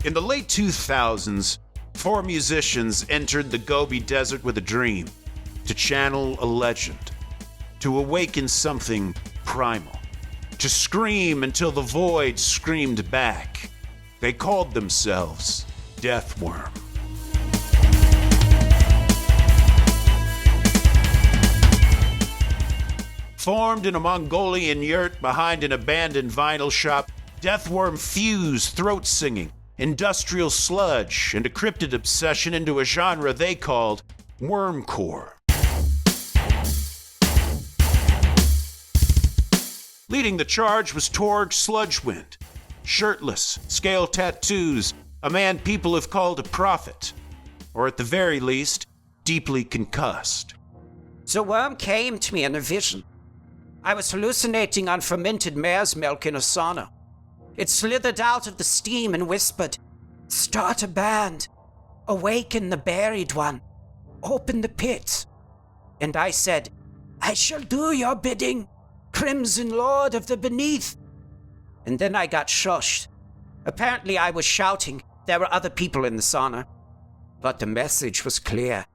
In the late 2000s, 4 musicians entered the Gobi Desert with a dream: to channel a legend, to awaken something primal, to scream until the void screamed back. They called themselves Death Worm. Formed in a Mongolian yurt behind an abandoned vinyl shop, Death Worm fused throat singing, industrial sludge, and a cryptid obsession into a genre they called wormcore. Leading the charge was Torg Sludgewind, shirtless, scale tattoos, a man people have called a prophet, or at the very least, deeply concussed. The worm came to me in a vision. I was hallucinating on fermented mare's milk in a sauna. It slithered out of the steam and whispered, "Start a band. Awaken the buried one. Open the pit." And I said, "I shall do your bidding, Crimson Lord of the Beneath." And then I got shushed. Apparently I was shouting. There were other people in the sauna. But the message was clear.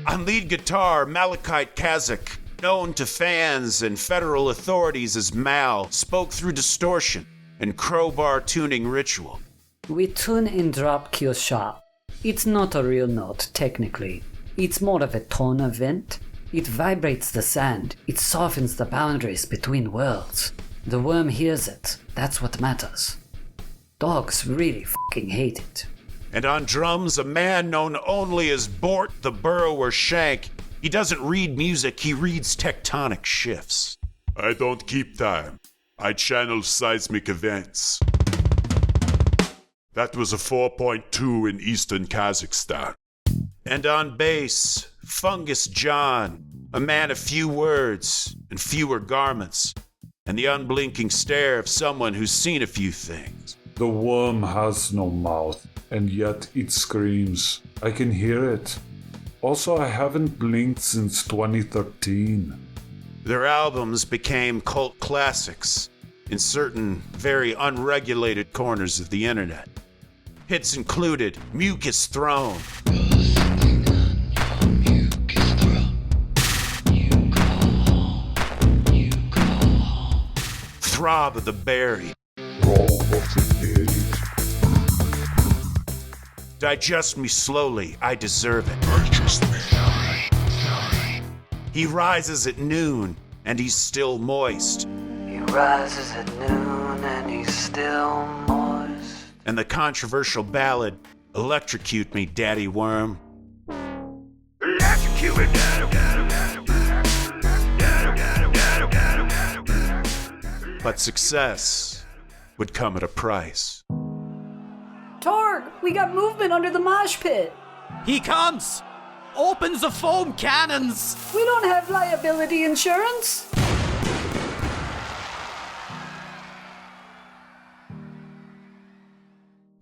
On lead guitar, Malachite Kazakh, known to fans and federal authorities as Mal, spoke through distortion and crowbar tuning ritual. We tune in drop kill sharp. It's not a real note, technically. It's more of a tone event. It vibrates the sand. It softens the boundaries between worlds. The worm hears it. That's what matters. Dogs really fucking hate it. And on drums, a man known only as Bort the Burrower Shank. He doesn't read music, he reads tectonic shifts. I don't keep time. I channel seismic events. That was a 4.2 in eastern Kazakhstan. And on bass, Fungus John, a man of few words and fewer garments, and the unblinking stare of someone who's seen a few things. The worm has no mouth, and yet it screams. I can hear it. Also, I haven't blinked since 2013. Their albums became cult classics in certain very unregulated corners of the internet. Hits included Mucus Throne, Throb of the Buried, Digest Me Slowly, I Deserve It. He rises at noon and he's still moist. He rises at noon and he's still moist. And the controversial ballad, Electrocute Me, Daddy Worm. Electrocute me, But success would come at a price. Torg, we got movement under the mosh pit. He comes! Opens the foam cannons! We don't have liability insurance.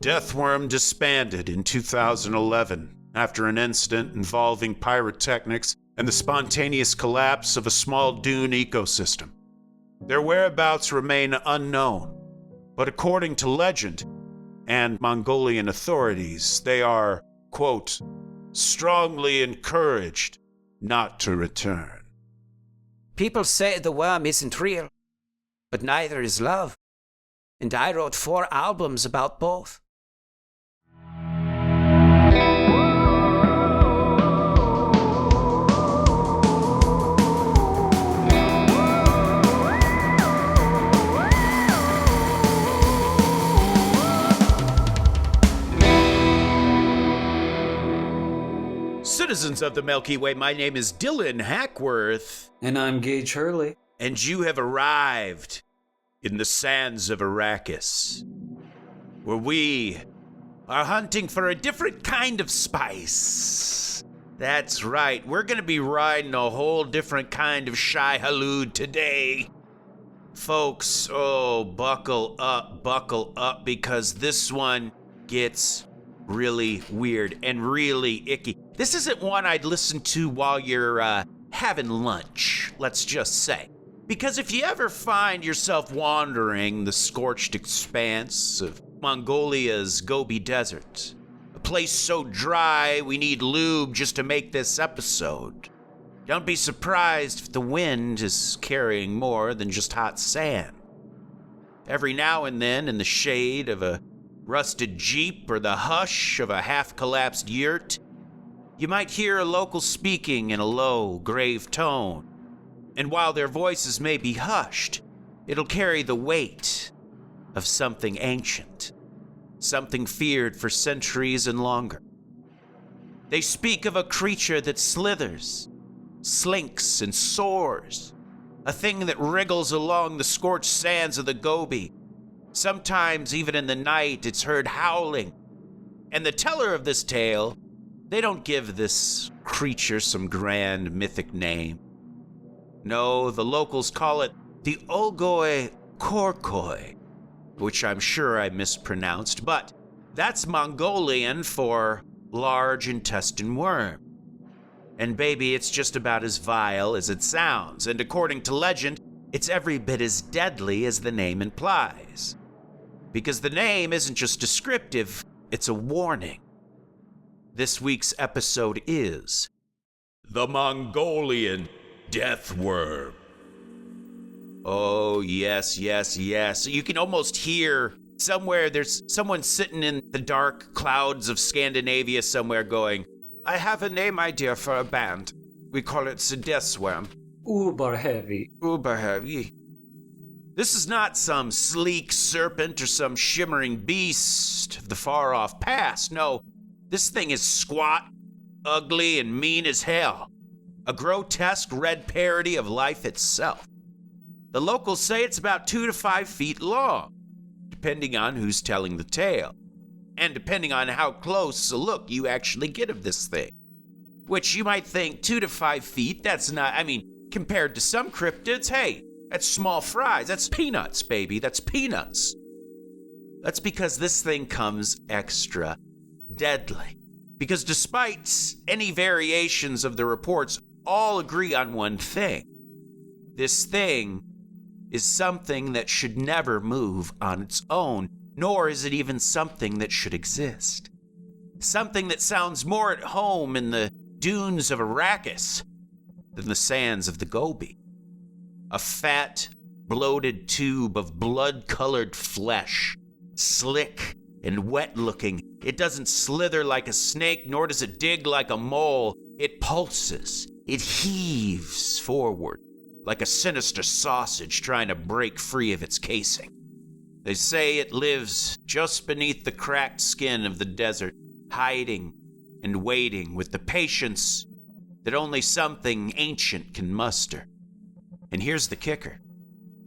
Death Worm disbanded in 2011 after an incident involving pyrotechnics and the spontaneous collapse of a small dune ecosystem. Their whereabouts remain unknown, but according to legend and Mongolian authorities, they are, quote, strongly encouraged not to return. People say the worm isn't real, but neither is love. And I wrote 4 albums about both. Citizens of the Milky Way, my name is Dylan Hackworth. And I'm Gage Hurley. And you have arrived in the sands of Arrakis, where we are hunting for a different kind of spice. That's right, we're gonna be riding a whole different kind of Shai Hulud today. Folks, oh, buckle up, because this one gets really weird and really icky. This isn't one I'd listen to while you're having lunch, let's just say. Because if you ever find yourself wandering the scorched expanse of Mongolia's Gobi Desert, a place so dry we need lube just to make this episode, don't be surprised if the wind is carrying more than just hot sand. Every now and then, in the shade of a rusted jeep or the hush of a half-collapsed yurt, you might hear a local speaking in a low, grave tone. And while their voices may be hushed, it'll carry the weight of something ancient, something feared for centuries and longer. They speak of a creature that slithers, slinks, and soars, a thing that wriggles along the scorched sands of the Gobi. Sometimes, even in the night, it's heard howling. And the teller of this tale, they don't give this creature some grand mythic name. No, the locals call it the Olgoi Korkoi, which I'm sure I mispronounced, but that's Mongolian for large intestine worm. And baby, it's just about as vile as it sounds, and according to legend, it's every bit as deadly as the name implies. Because the name isn't just descriptive, it's a warning. This week's episode is the Mongolian Death Worm. Oh, yes, yes, yes. You can almost hear somewhere there's someone sitting in the dark clouds of Scandinavia somewhere going, I have a name idea for a band. We call it the Death Worm. Uber heavy. Uber heavy. This is not some sleek serpent or some shimmering beast of the far-off past. No, this thing is squat, ugly, and mean as hell. A grotesque red parody of life itself. The locals say it's about 2 to 5 feet long, depending on who's telling the tale, and depending on how close a look you actually get of this thing. Which you might think 2 to 5 feet, that's not, compared to some cryptids, hey, that's small fries, that's peanuts, baby, that's peanuts. That's because this thing comes extra deadly. Because despite any variations of the reports, all agree on one thing. This thing is something that should never move on its own, nor is it even something that should exist. Something that sounds more at home in the dunes of Arrakis than the sands of the Gobi. A fat, bloated tube of blood-colored flesh, slick and wet-looking. It doesn't slither like a snake, nor does it dig like a mole. It pulses. It heaves forward like a sinister sausage trying to break free of its casing. They say it lives just beneath the cracked skin of the desert, hiding and waiting with the patience that only something ancient can muster. And here's the kicker.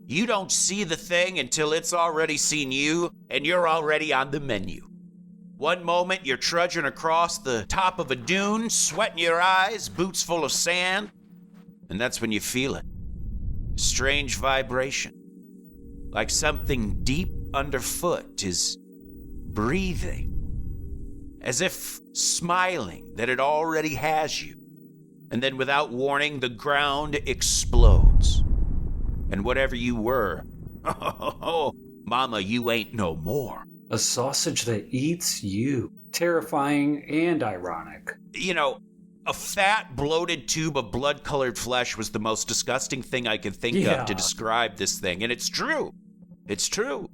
You don't see the thing until it's already seen you, and you're already on the menu. One moment you're trudging across the top of a dune, sweat in your eyes, boots full of sand, and that's when you feel it. A strange vibration, like something deep underfoot is breathing, as if smiling that it already has you. And then without warning, the ground explodes. And whatever you were, mama, you ain't no more. A sausage that eats you. Terrifying and ironic. You know, a fat, bloated tube of blood-colored flesh was the most disgusting thing I could think of to describe this thing. And it's true. It's true.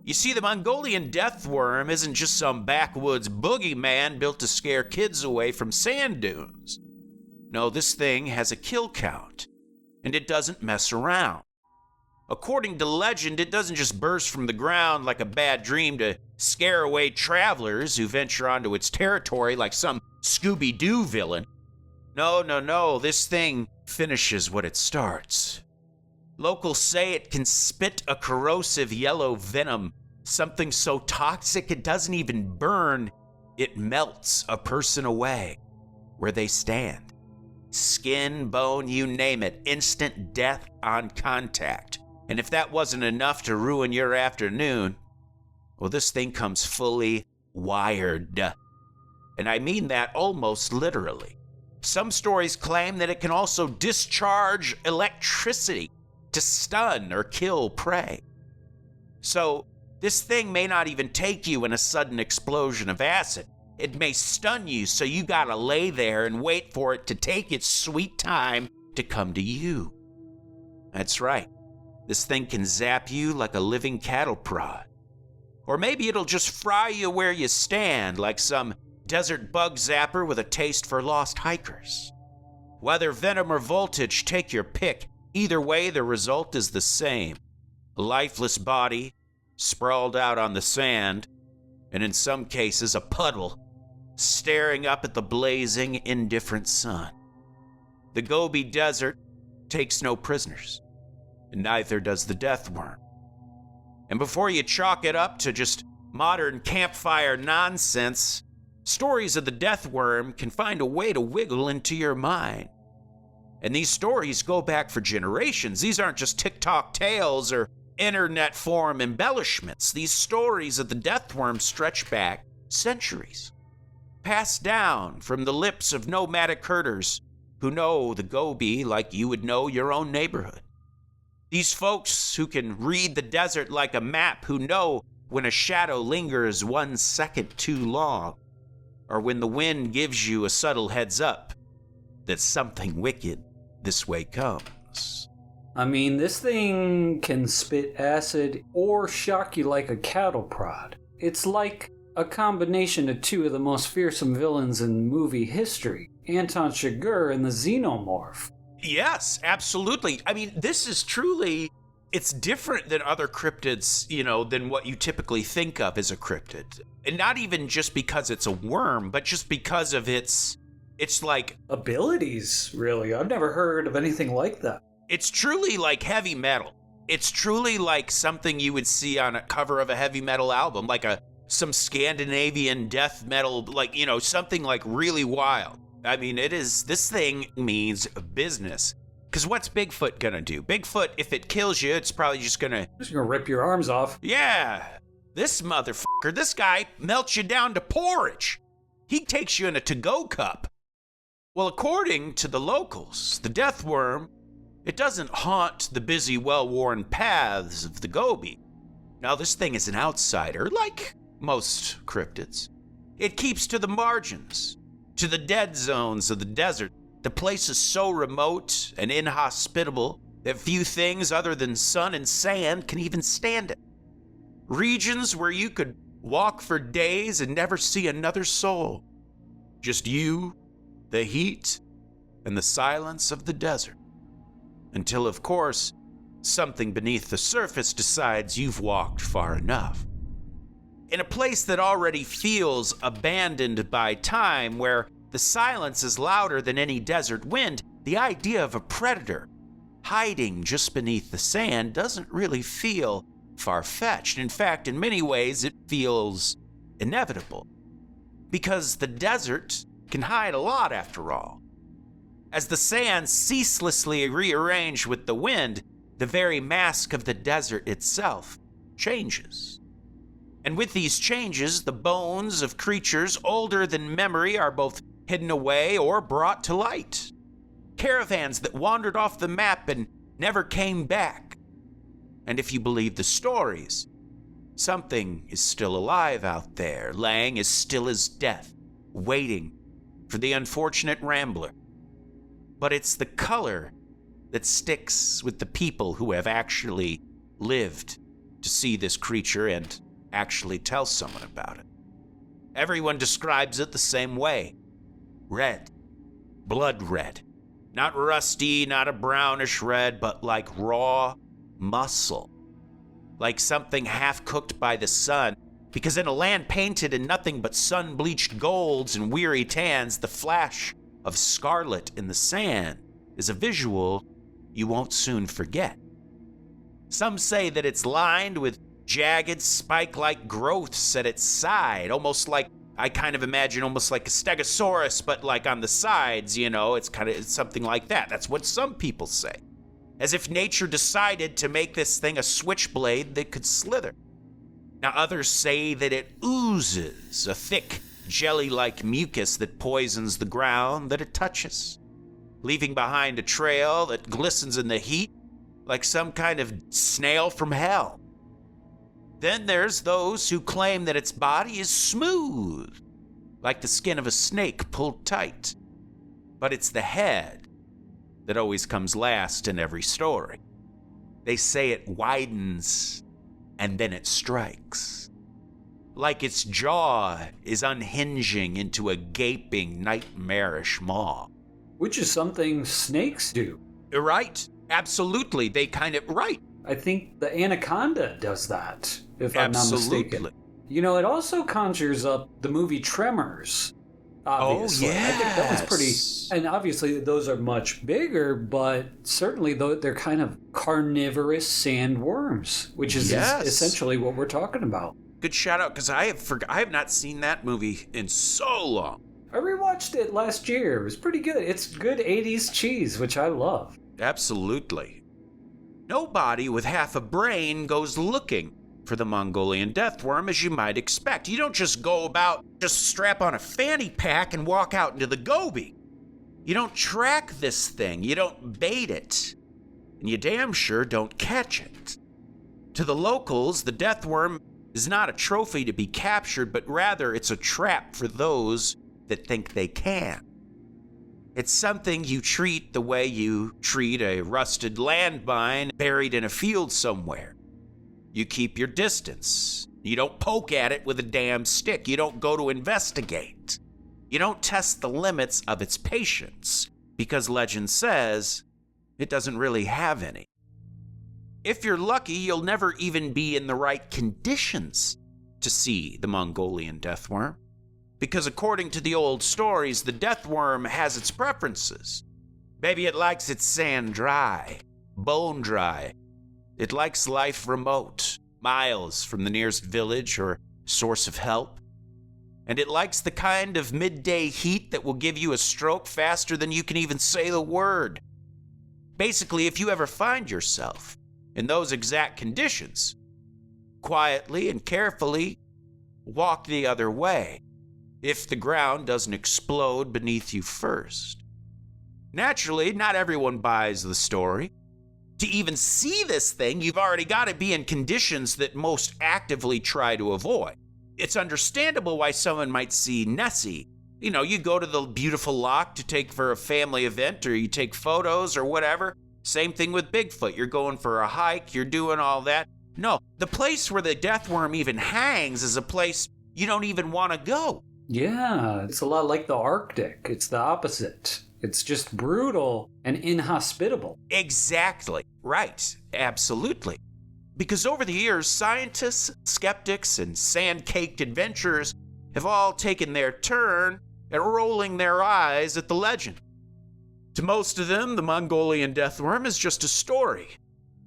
You see, the Mongolian Death Worm isn't just some backwoods boogeyman built to scare kids away from sand dunes. No, this thing has a kill count, and it doesn't mess around. According to legend, it doesn't just burst from the ground like a bad dream to scare away travelers who venture onto its territory like some Scooby-Doo villain. No, this thing finishes what it starts. Locals say it can spit a corrosive yellow venom, something so toxic it doesn't even burn, it melts a person away where they stand. Skin, bone, you name it, instant death on contact. And if that wasn't enough to ruin your afternoon, well, this thing comes fully wired. And I mean that almost literally. Some stories claim that it can also discharge electricity, to stun or kill prey. So, this thing may not even take you in a sudden explosion of acid. It may stun you, so you gotta lay there and wait for it to take its sweet time to come to you. That's right. This thing can zap you like a living cattle prod. Or maybe it'll just fry you where you stand, like some desert bug zapper with a taste for lost hikers. Whether venom or voltage, take your pick. Either way, the result is the same. A lifeless body, sprawled out on the sand, and in some cases a puddle, staring up at the blazing, indifferent sun. The Gobi Desert takes no prisoners, and neither does the death worm. And before you chalk it up to just modern campfire nonsense, stories of the death worm can find a way to wiggle into your mind. And these stories go back for generations. These aren't just TikTok tales or internet forum embellishments. These stories of the death worm stretch back centuries, passed down from the lips of nomadic herders who know the Gobi like you would know your own neighborhood. These folks who can read the desert like a map, who know when a shadow lingers 1 second too long, or when the wind gives you a subtle heads up that something wicked this way comes. I mean, this thing can spit acid or shock you like a cattle prod. It's like a combination of two of the most fearsome villains in movie history, Anton Chigurh and the Xenomorph. Yes, absolutely. I mean, this is truly, it's different than other cryptids, than what you typically think of as a cryptid. And not even just because it's a worm, but just because of it's like... abilities, really. I've never heard of anything like that. It's truly like heavy metal. It's truly like something you would see on a cover of a heavy metal album, like some Scandinavian death metal, something like really wild. I mean, this thing means business. Because what's Bigfoot gonna do? Bigfoot, if it kills you, it's probably just gonna rip your arms off. Yeah. This motherfucker, this guy melts you down to porridge. He takes you in a to-go cup. Well, according to the locals, the death worm, it doesn't haunt the busy, well-worn paths of the Gobi. Now, this thing is an outsider, like most cryptids. It keeps to the margins, to the dead zones of the desert, the places so remote and inhospitable that few things other than sun and sand can even stand it. Regions where you could walk for days and never see another soul. Just you, the heat, and the silence of the desert. Until, of course, something beneath the surface decides you've walked far enough. In a place that already feels abandoned by time, where the silence is louder than any desert wind, the idea of a predator hiding just beneath the sand doesn't really feel far-fetched. In fact, in many ways, it feels inevitable. Because the desert can hide a lot, after all. As the sands ceaselessly rearrange with the wind, the very mask of the desert itself changes. And with these changes, the bones of creatures older than memory are both hidden away or brought to light. Caravans that wandered off the map and never came back. And if you believe the stories, something is still alive out there, laying as still as death, waiting for the unfortunate rambler. But it's the color that sticks with the people who have actually lived to see this creature and actually tell someone about it. Everyone describes it the same way. Red. Blood red. Not rusty, not a brownish red, but like raw muscle. Like something half-cooked by the sun. Because in a land painted in nothing but sun-bleached golds and weary tans, the flash of scarlet in the sand is a visual you won't soon forget. Some say that it's lined with jagged spike-like growths at its side, almost like, I kind of imagine almost like a stegosaurus, but like on the sides, it's something like that. That's what some people say. As if nature decided to make this thing a switchblade that could slither. Now others say that it oozes a thick, jelly-like mucus that poisons the ground that it touches, leaving behind a trail that glistens in the heat like some kind of snail from hell. Then there's those who claim that its body is smooth, like the skin of a snake pulled tight. But it's the head that always comes last in every story. They say it widens and then it strikes. Like its jaw is unhinging into a gaping, nightmarish maw. Which is something snakes do. Right? Absolutely. They kind of, right. I think the anaconda does that, if I'm not mistaken. You know, it also conjures up the movie Tremors. Obviously. Oh, yes. I think that was pretty... And obviously those are much bigger, but certainly they're kind of carnivorous sandworms, which is essentially what we're talking about. Good shout out, because I have not seen that movie in so long. I rewatched it last year. It was pretty good. It's good 80s cheese, which I love. Absolutely. Nobody with half a brain goes looking for the Mongolian Death Worm, as you might expect. You don't just go about, just strap on a fanny pack and walk out into the Gobi. You don't track this thing. You don't bait it. And you damn sure don't catch it. To the locals, the Death Worm is not a trophy to be captured, but rather it's a trap for those that think they can. It's something you treat the way you treat a rusted landmine buried in a field somewhere. You keep your distance. You don't poke at it with a damn stick. You don't go to investigate. You don't test the limits of its patience, because legend says it doesn't really have any. If you're lucky, you'll never even be in the right conditions to see the Mongolian Death Worm. Because according to the old stories, the Death Worm has its preferences. Maybe it likes its sand dry, bone dry. It likes life remote, miles from the nearest village or source of help. And it likes the kind of midday heat that will give you a stroke faster than you can even say the word. Basically, if you ever find yourself in those exact conditions, quietly and carefully walk the other way, if the ground doesn't explode beneath you first. Naturally, not everyone buys the story. To even see this thing, you've already got to be in conditions that most actively try to avoid. It's understandable why someone might see Nessie. You know, you go to the beautiful loch to take for a family event, or you take photos or whatever. Same thing with Bigfoot. You're going for a hike, you're doing all that. No, the place where the Death Worm even hangs is a place you don't even want to go. Yeah, it's a lot like the Arctic. It's the opposite. It's just brutal and inhospitable. Exactly. Right. Absolutely. Because over the years, scientists, skeptics, and sand-caked adventurers have all taken their turn at rolling their eyes at the legend. To most of them, the Mongolian Death Worm is just a story.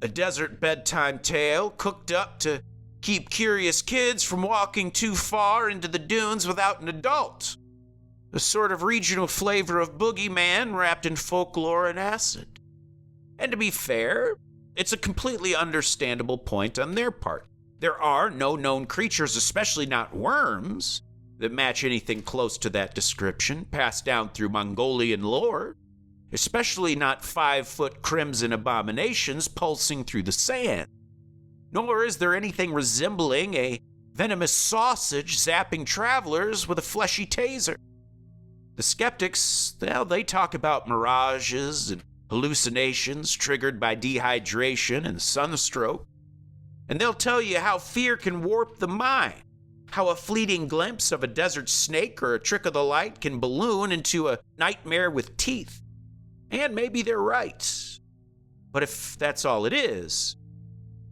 A desert bedtime tale cooked up to keep curious kids from walking too far into the dunes without an adult. A sort of regional flavor of boogeyman wrapped in folklore and acid. And to be fair, it's a completely understandable point on their part. There are no known creatures, especially not worms, that match anything close to that description passed down through Mongolian lore, especially not 5-foot crimson abominations pulsing through the sand. Nor is there anything resembling a venomous sausage zapping travelers with a fleshy taser. The skeptics, well, they talk about mirages and hallucinations triggered by dehydration and sunstroke. And they'll tell you how fear can warp the mind, how a fleeting glimpse of a desert snake or a trick of the light can balloon into a nightmare with teeth. And maybe they're right. But if that's all it is,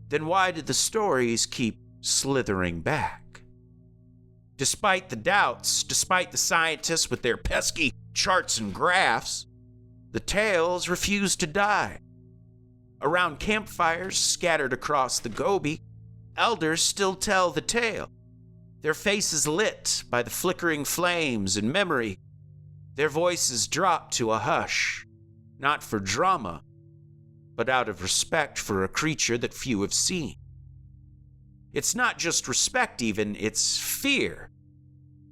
then why did the stories keep slithering back? Despite the doubts, despite the scientists with their pesky charts and graphs, the tales refuse to die. Around campfires scattered across the Gobi, elders still tell the tale, their faces lit by the flickering flames in memory, their voices dropped to a hush, not for drama, but out of respect for a creature that few have seen. It's not just respect even, it's fear.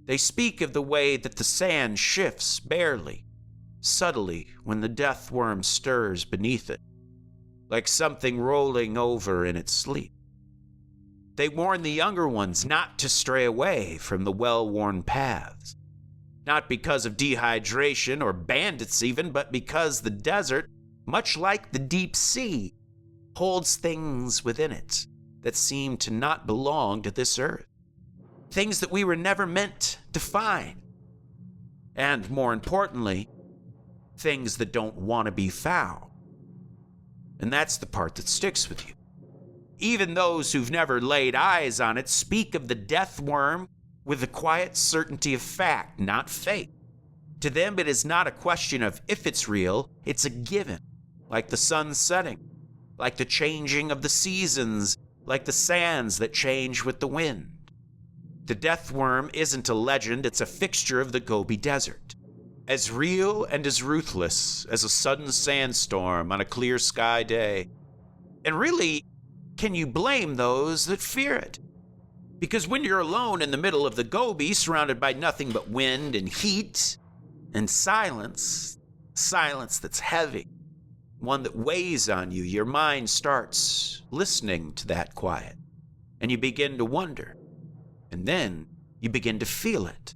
They speak of the way that the sand shifts barely, subtly when the death worm stirs beneath it. like something rolling over in its sleep. They warn the younger ones not to stray away from the well-worn paths. Not because of dehydration or bandits even, but because the desert, much like the deep sea, holds things within it that seem to not belong to this earth. Things that we were never meant to find. And more importantly, things that don't want to be found. And that's the part that sticks with you. Even those who've never laid eyes on it speak of the death worm with the quiet certainty of fact, not faith. To them, it is not a question of if it's real, it's a given, like the sun setting, like the changing of the seasons, like the sands that change with the wind. The death worm isn't a legend, it's a fixture of the Gobi Desert. As real and as ruthless as a sudden sandstorm on a clear sky day. And really, can you blame those that fear it? Because when you're alone in the middle of the Gobi, surrounded by nothing but wind and heat and silence that's heavy, one that weighs on you, your mind starts listening to that quiet. And you begin to wonder. And then you begin to feel it,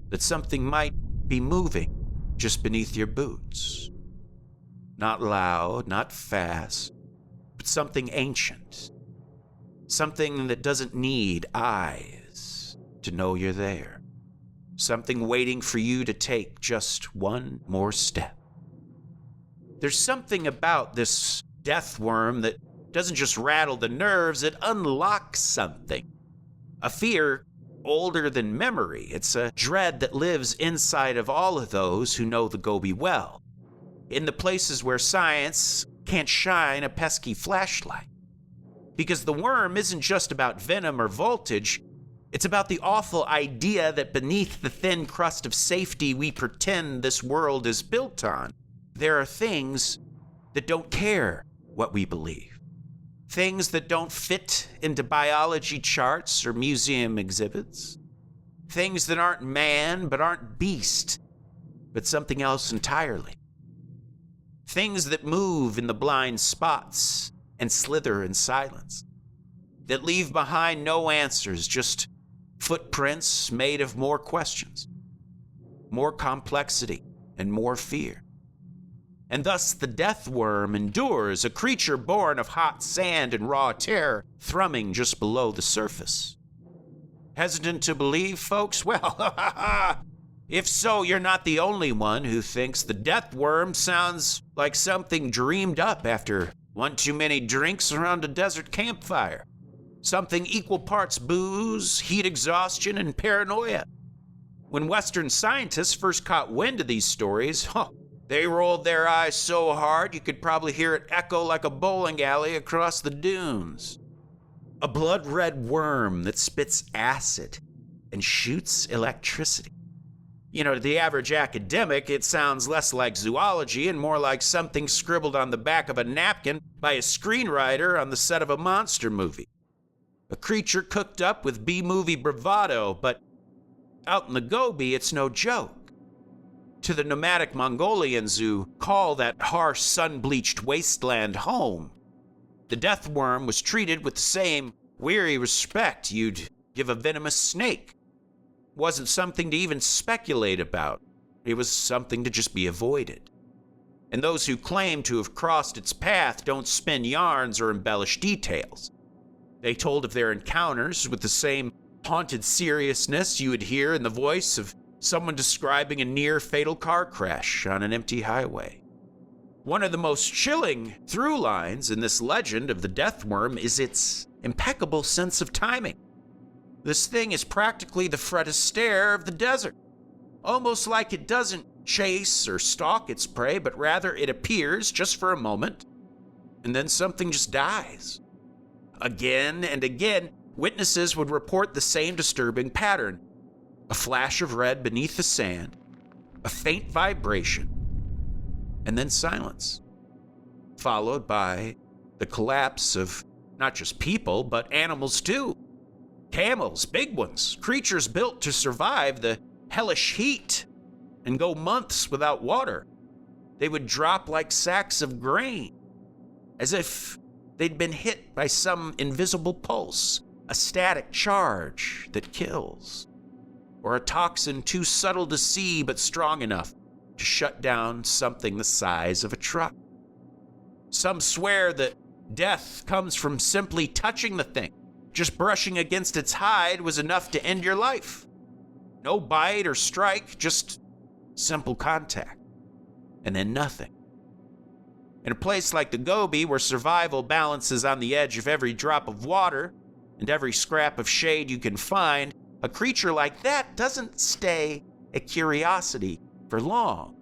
that something might be moving just beneath your boots. Not loud, not fast, but something ancient. Something that doesn't need eyes to know you're there. Something waiting for you to take just one more step. There's something about this death worm that doesn't just rattle the nerves, it unlocks something. A fear older than memory. It's a dread that lives inside of all of those who know the Gobi well. In the places where science can't shine a pesky flashlight. Because the worm isn't just about venom or voltage, it's about the awful idea that beneath the thin crust of safety we pretend this world is built on, there are things that don't care what we believe. Things that don't fit into biology charts or museum exhibits. Things that aren't man but aren't beast, but something else entirely. Things that move in the blind spots and slither in silence. That leave behind no answers, just footprints made of more questions, more complexity, and more fear. And thus the death worm endures, a creature born of hot sand and raw terror, thrumming just below the surface. Hesitant to believe, folks? Well, if so, you're not the only one who thinks the death worm sounds like something dreamed up after one too many drinks around a desert campfire. Something equal parts booze, heat exhaustion, and paranoia. When Western scientists first caught wind of these stories, they rolled their eyes so hard you could probably hear it echo like a bowling alley across the dunes. A blood-red worm that spits acid and shoots electricity. You know, to the average academic, it sounds less like zoology and more like something scribbled on the back of a napkin by a screenwriter on the set of a monster movie. A creature cooked up with B-movie bravado, but out in the Gobi, it's no joke. To the nomadic Mongolians who call that harsh, sun-bleached wasteland home, the death worm was treated with the same weary respect you'd give a venomous snake. It wasn't something to even speculate about. It was something to just be avoided. And those who claim to have crossed its path don't spin yarns or embellish details. They told of their encounters with the same haunted seriousness you would hear in the voice of someone describing a near-fatal car crash on an empty highway. One of the most chilling through lines in this legend of the death worm is its impeccable sense of timing. This thing is practically the Fred Astaire of the desert. Almost like it doesn't chase or stalk its prey, but rather it appears just for a moment, and then something just dies. Again and again, witnesses would report the same disturbing pattern. A flash of red beneath the sand, a faint vibration, and then silence, followed by the collapse of not just people, but animals too. Camels, big ones, creatures built to survive the hellish heat and go months without water. They would drop like sacks of grain. as if they'd been hit by some invisible pulse, a static charge that kills, or a toxin too subtle to see but strong enough to shut down something the size of a truck. Some swear that death comes from simply touching the thing. Just brushing against its hide was enough to end your life. No bite or strike, just simple contact, and then nothing. In a place like the Gobi, where survival balances on the edge of every drop of water and every scrap of shade you can find, a creature like that doesn't stay a curiosity for long.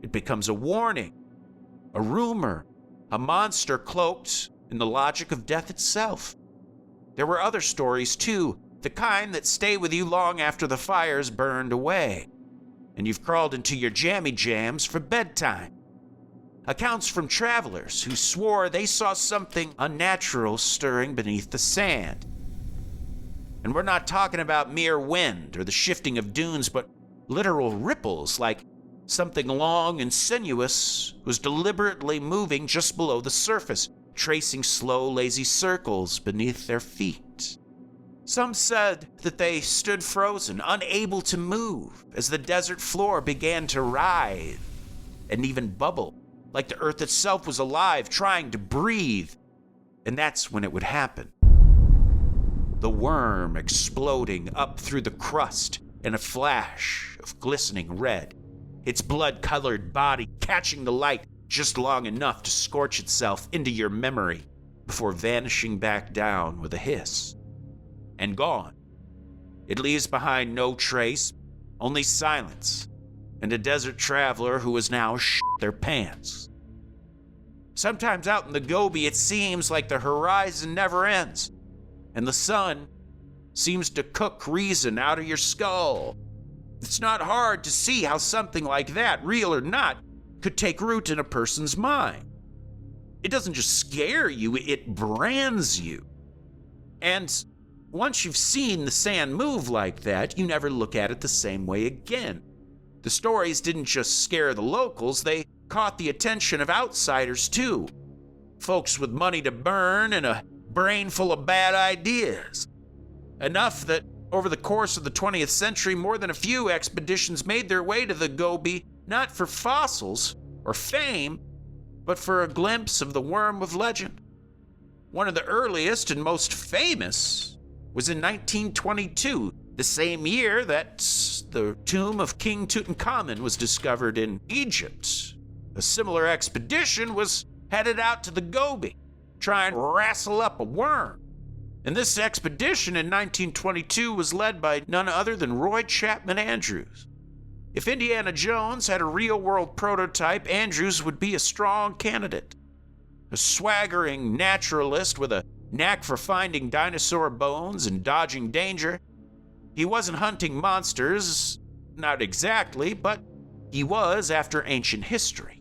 It becomes a warning, a rumor, a monster cloaked in the logic of death itself. There were other stories too, the kind that stay with you long after the fire's burned away, and you've crawled into your jammy jams for bedtime. Accounts from travelers who swore they saw something unnatural stirring beneath the sand. And we're not talking about mere wind or the shifting of dunes, but literal ripples, like something long and sinuous was deliberately moving just below the surface, tracing slow, lazy circles beneath their feet. Some said that they stood frozen, unable to move, as the desert floor began to writhe and even bubble, like the earth itself was alive, trying to breathe. And that's when it would happen. The worm exploding up through the crust in a flash of glistening red, its blood-colored body catching the light just long enough to scorch itself into your memory before vanishing back down with a hiss. And gone. It leaves behind no trace, only silence, and a desert traveler who has now shit their pants. Sometimes out in the Gobi, it seems like the horizon never ends, and the sun seems to cook reason out of your skull. It's not hard to see how something like that, real or not, could take root in a person's mind. It doesn't just scare you, it brands you. And once you've seen the sand move like that, you never look at it the same way again. The stories didn't just scare the locals, they caught the attention of outsiders too. Folks with money to burn and a brain full of bad ideas. Enough that over the course of the 20th century, more than a few expeditions made their way to the Gobi, not for fossils or fame, but for a glimpse of the worm of legend. One of the earliest and most famous was in 1922, the same year that the tomb of King Tutankhamun was discovered in Egypt. A similar expedition was headed out to the Gobi, trying to wrestle up a worm. And this expedition in 1922 was led by none other than Roy Chapman Andrews. If Indiana Jones had a real-world prototype, Andrews would be a strong candidate. A swaggering naturalist with a knack for finding dinosaur bones and dodging danger. He wasn't hunting monsters, not exactly, but he was after ancient history.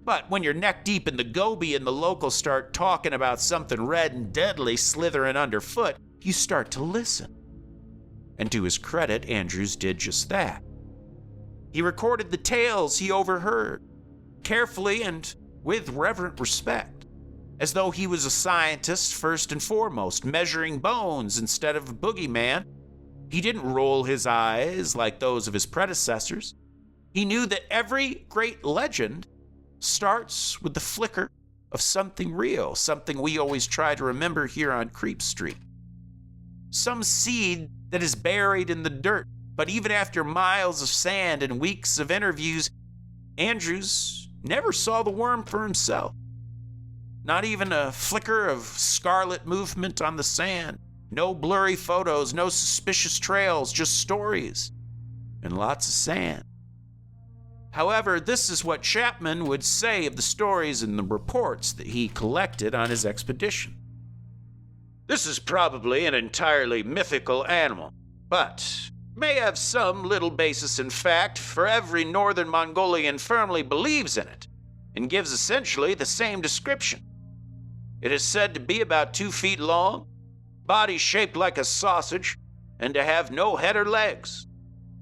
But when you're neck deep in the Gobi and the locals start talking about something red and deadly slithering underfoot, you start to listen. And to his credit, Andrews did just that. He recorded the tales he overheard, carefully and with reverent respect, as though he was a scientist first and foremost, measuring bones instead of a boogeyman. He didn't roll his eyes like those of his predecessors. He knew that every great legend starts with the flicker of something real, something we always try to remember here on Creep Street. Some seed that is buried in the dirt, but even after miles of sand and weeks of interviews, Andrews never saw the worm for himself. Not even a flicker of scarlet movement on the sand. No blurry photos, no suspicious trails, just stories and lots of sand. However, this is what Chapman would say of the stories and the reports that he collected on his expedition. This is probably an entirely mythical animal, but may have some little basis in fact, for every northern Mongolian firmly believes in it and gives essentially the same description. It is said to be about 2 feet long, body shaped like a sausage, and to have no head or legs.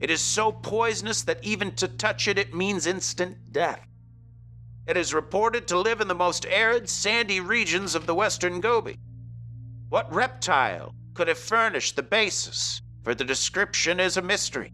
It is so poisonous that even to touch it, it means instant death. It is reported to live in the most arid, sandy regions of the western Gobi. What reptile could have furnished the basis for the description is a mystery.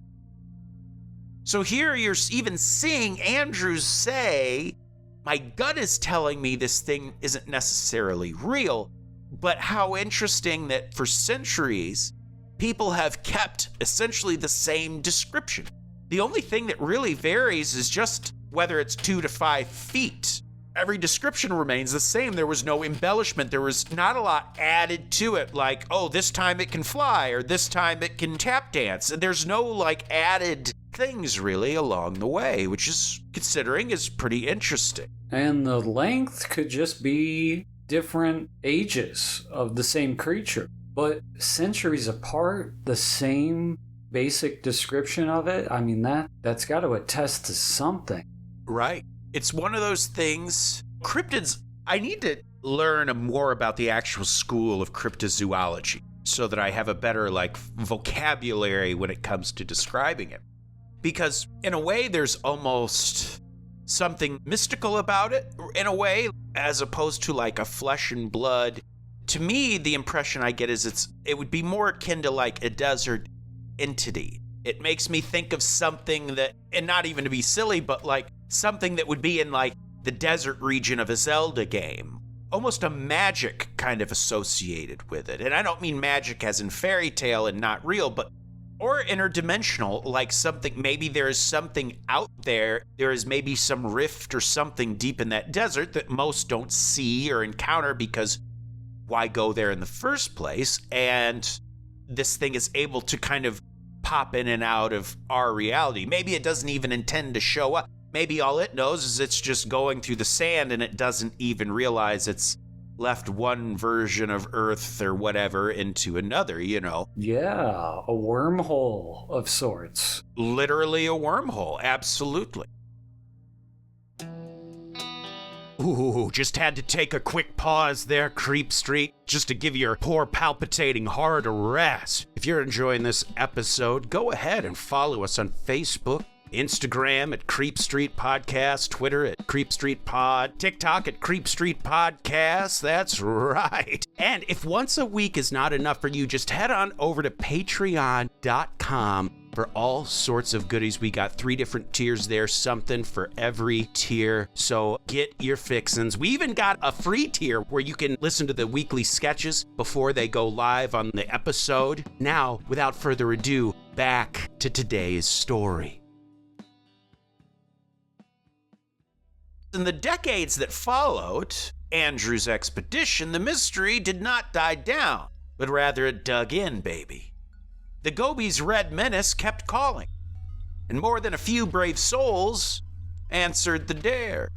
So here you're even seeing Andrews say, my gut is telling me this thing isn't necessarily real, but how interesting that for centuries, people have kept essentially the same description. The only thing that really varies is just whether it's 2 to 5 feet. Every description remains the same. There was no embellishment. There was not a lot added to it, like, oh, this time it can fly, or this time it can tap dance. And there's no, like, added things, really, along the way, which is, considering, is pretty interesting. And the length could just be different ages of the same creature. But centuries apart, the same basic description of it, I mean, that's got to attest to something. Right. It's one of those things. Cryptids, I need to learn more about the actual school of cryptozoology so that I have a better, vocabulary when it comes to describing it. Because in a way, there's almost something mystical about it, in a way, as opposed to a flesh and blood. To me, the impression I get is it would be more akin to a desert entity. It makes me think of something that, and not even to be silly, but something that would be in the desert region of a Zelda game. Almost a magic kind of associated with it. And I don't mean magic as in fairy tale and not real, but or interdimensional, something, maybe there is something out there. There is maybe some rift or something deep in that desert that most don't see or encounter because why go there in the first place? And this thing is able to kind of pop in and out of our reality. Maybe it doesn't even intend to show up. Maybe all it knows is it's just going through the sand and it doesn't even realize it's left one version of Earth or whatever into another, Yeah, a wormhole of sorts. Literally a wormhole, absolutely. Ooh, just had to take a quick pause there, Creep Street, just to give your poor palpitating heart a rest. If you're enjoying this episode, go ahead and follow us on Facebook, Instagram at Creep Street Podcast, Twitter at Creep Street Pod, TikTok at Creep Street Podcast. That's right. And if once a week is not enough for you, just head on over to patreon.com for all sorts of goodies. We got 3 different tiers there, something for every tier. So get your fixins. We even got a free tier where you can listen to the weekly sketches before they go live on the episode. Now, without further ado, back to today's story. In the decades that followed Andrew's expedition, the mystery did not die down, but rather it dug in, baby. The Gobi's red menace kept calling, and more than a few brave souls answered the dare.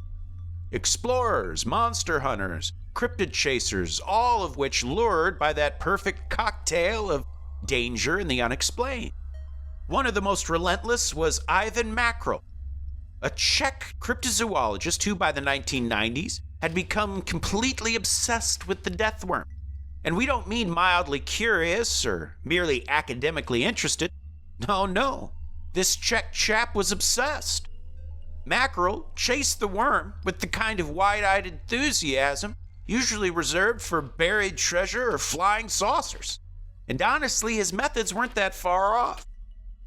Explorers, monster hunters, cryptid chasers, all of which lured by that perfect cocktail of danger and the unexplained. One of the most relentless was Ivan Mackerel, a Czech cryptozoologist who by the 1990s had become completely obsessed with the death worm. And we don't mean mildly curious or merely academically interested. No. This Czech chap was obsessed. Mackerel chased the worm with the kind of wide-eyed enthusiasm usually reserved for buried treasure or flying saucers. And honestly, his methods weren't that far off.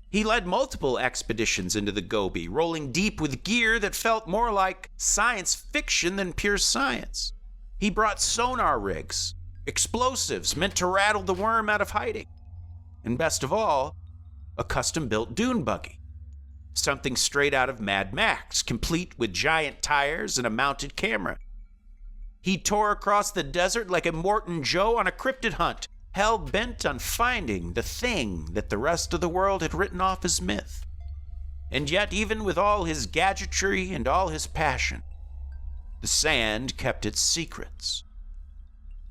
He led multiple expeditions into the Gobi, rolling deep with gear that felt more like science fiction than pure science. He brought sonar rigs, explosives meant to rattle the worm out of hiding, and best of all, a custom-built dune buggy. Something straight out of Mad Max, complete with giant tires and a mounted camera. He tore across the desert like a Morton Joe on a cryptid hunt, hell-bent on finding the thing that the rest of the world had written off as myth. And yet, even with all his gadgetry and all his passion, the sand kept its secrets.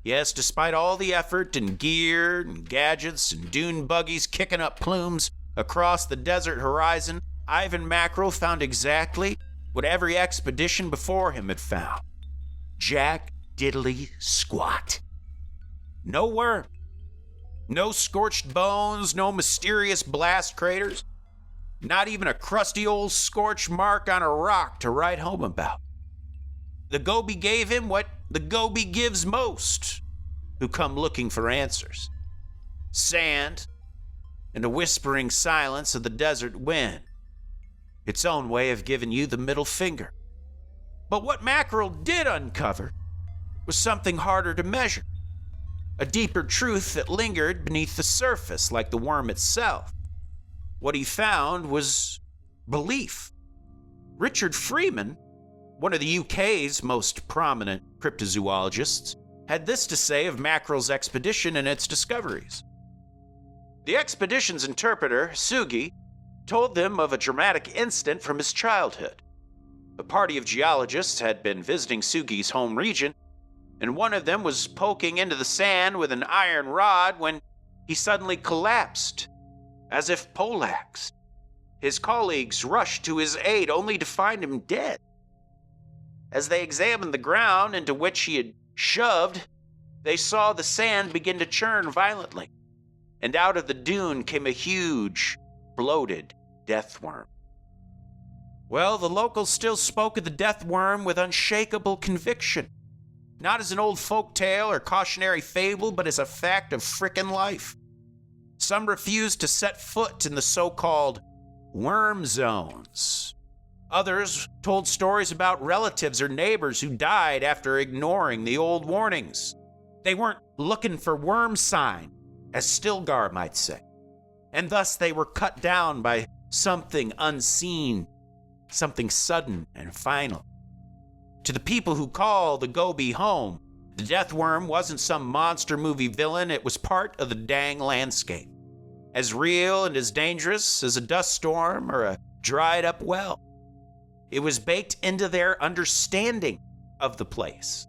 Yes, despite all the effort and gear and gadgets and dune buggies kicking up plumes across the desert horizon, Ivan Mackerel found exactly what every expedition before him had found. Jack diddly squat. No worm. No scorched bones, no mysterious blast craters, not even a crusty old scorch mark on a rock to write home about. The Gobi gave him what the Gobi gives most who come looking for answers. Sand and a whispering silence of the desert wind. Its own way of giving you the middle finger. But what Mackerel did uncover was something harder to measure. A deeper truth that lingered beneath the surface like the worm itself. What he found was belief. Richard Freeman, one of the UK's most prominent cryptozoologists, had this to say of Mackerel's expedition and its discoveries. The expedition's interpreter, Sugi, told them of a dramatic incident from his childhood. A party of geologists had been visiting Sugi's home region, and one of them was poking into the sand with an iron rod when he suddenly collapsed, as if poleaxed. His colleagues rushed to his aid only to find him dead. As they examined the ground into which he had shoved, they saw the sand begin to churn violently, and out of the dune came a huge, bloated death worm. Well, the locals still spoke of the death worm with unshakable conviction, not as an old folk tale or cautionary fable, but as a fact of frickin' life. Some refused to set foot in the so-called worm zones. Others told stories about relatives or neighbors who died after ignoring the old warnings. They weren't looking for worm sign, as Stilgar might say, and thus they were cut down by something unseen, something sudden and final. To the people who call the Gobi home, the death worm wasn't some monster movie villain, it was part of the dang landscape. As real and as dangerous as a dust storm or a dried up well. It was baked into their understanding of the place.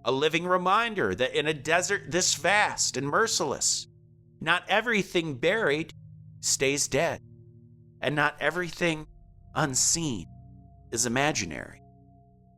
A living reminder that in a desert this vast and merciless, not everything buried stays dead, and not everything unseen is imaginary.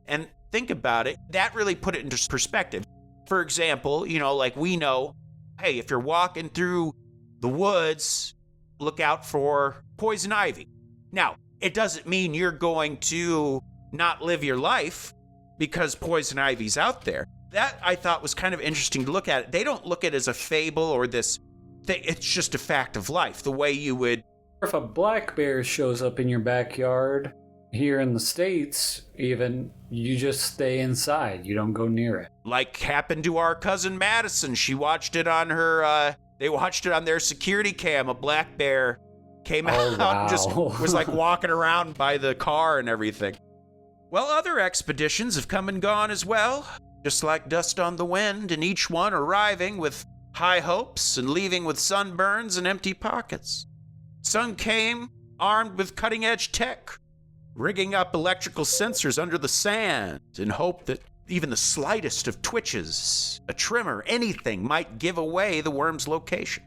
And think about it, that really put it into perspective. For example, like we know, hey, if you're walking through the woods, look out for poison ivy. Now, it doesn't mean you're going to not live your life because poison ivy's out there. That I thought was kind of interesting to look at. They don't look at it as a fable or this thing. It's just a fact of life, the way you would. If a black bear shows up in your backyard, here in the States even, you just stay inside. You don't go near it. Like happened to our cousin Madison. She watched it on her, they watched it on their security cam. A black bear came out and just was like walking around by the car and everything. Well, other expeditions have come and gone as well, just like dust on the wind, and each one arriving with high hopes and leaving with sunburns and empty pockets. Some came armed with cutting-edge tech, rigging up electrical sensors under the sand in hope that even the slightest of twitches, a tremor, anything might give away the worm's location.